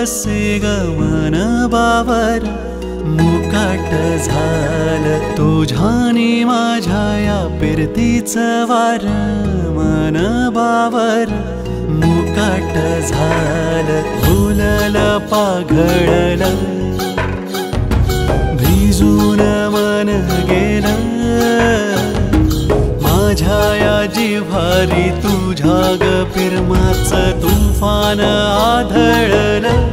कसे गमन बावर मुकाट झालं तुझ्यानी माझ्या या पिरतीचं वार मन बावर मुकाट झालं फुललं पाघळलं भिजून मन गेलं माझ्या या जिव्हारी तुझ्या ग प्रेमाचं तुफान आढळलं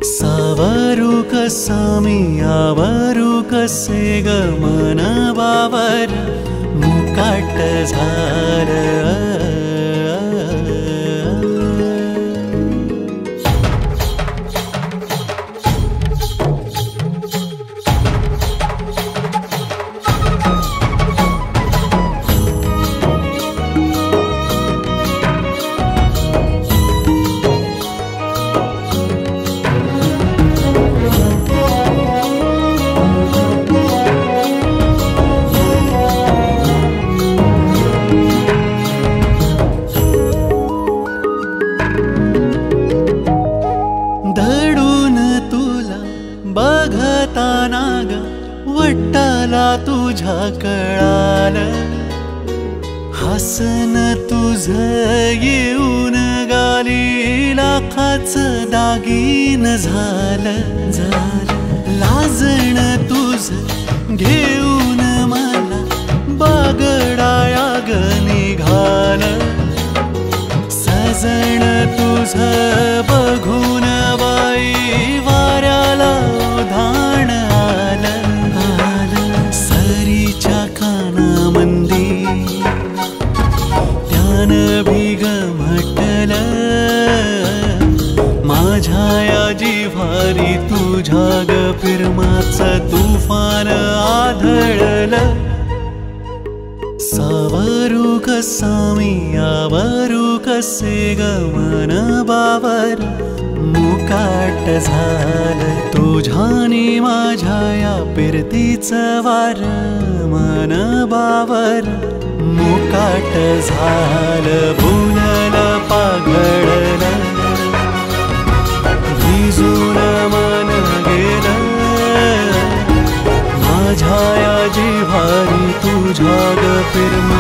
सावरू कसा मी आवरू कसे ग मन बावर मुकाट झालं बघताना ग वट्टाला तुझ्या कळालं हसन तुझ येऊन गाली लाखाचं दागीन झालं लाजण तुझ घेऊन मला बागडाया ग निघालं सजण तुझ बघून बाई वाऱ्याला उधाण आलं सरीच्या कानामंदी त्यानं भिग म्हटलं माझ्या या जिव्हारी तुझ्या ग प्रेमाचं तुफान आढळलं सावरू कसा मी आवरू कसे ग मन बावर मुकाट झालं तुझ्यानी माझ्या या पिरतीचं वार मन बावर मुकाट झालं फुललं पाघळलं भिजून मन गेलं माझ्या या जिव्हारी तुझ्या ग प्रेमाचं